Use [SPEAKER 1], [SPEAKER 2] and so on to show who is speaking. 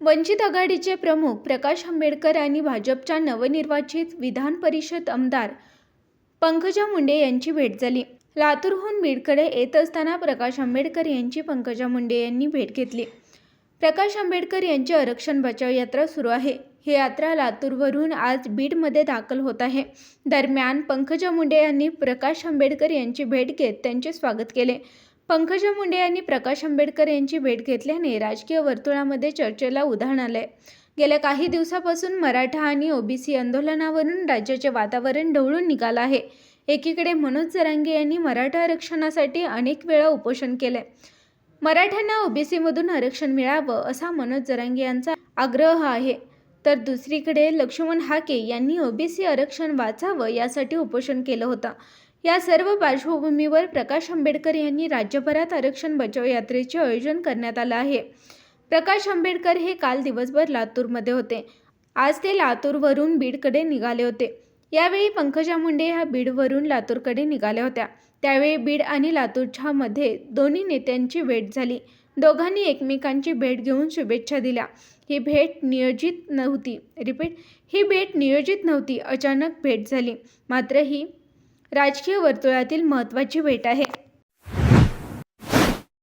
[SPEAKER 1] वंचित आघाडीचे प्रमुख प्रकाश आंबेडकर आणि भाजपच्या नवनिर्वाचित विधान परिषद आमदार पंकजा मुंडे यांची भेट झाली. लातूरहून बीडकडे येत असताना प्रकाश आंबेडकर यांची पंकजा मुंडे यांनी भेट घेतली. प्रकाश आंबेडकर यांची आरक्षण बचाव यात्रा सुरू आहे. ही यात्रा लातूरवरून आज बीडमध्ये दाखल होत आहे. दरम्यान पंकजा मुंडे यांनी प्रकाश आंबेडकर यांची भेट घेत त्यांचे स्वागत केले. पंकजा मुंडे यांनी प्रकाश आंबेडकर यांची भेट घेतल्याने राजकीय वर्तुळामध्ये चर्चेला उधाण आलंय. गेल्या काही दिवसापासून मराठा आणि ओबीसी आंदोलनावरून राज्याचे वातावरण ढवळून निघालं आहे. एकीकडे मनोज जरांगे यांनी मराठा आरक्षणासाठी अनेक वेळा उपोषण केले. मराठ्यांना ओबीसीमधून आरक्षण मिळावं असा मनोज जरांगे यांचा आग्रह आहे. तर दुसरीकडे लक्ष्मण हाके यांनी ओबीसी आरक्षण वाचावं यासाठी उपोषण केलं होतं. या सर्व पार्श्वभूमीवर प्रकाश आंबेडकर यांनी राज्यभरात आरक्षण बचाव यात्रेचे आयोजन करण्यात आलं आहे. प्रकाश आंबेडकर हे काल दिवसभर लातूरमध्ये होते. आज ते लातूरवरून बीडकडे निघाले होते. यावेळी पंकजा मुंडे ह्या बीडवरून लातूरकडे निघाल्या होत्या. त्यावेळी बीड आणि लातूरच्या मध्ये दोन्ही नेत्यांची भेट झाली. दोघांनी एकमेकांची भेट घेऊन शुभेच्छा दिल्या. ही भेट नियोजित नव्हती. अचानक भेट झाली. मात्र ही राजकीय वर्तुळातील महत्त्वाची भेट आहे.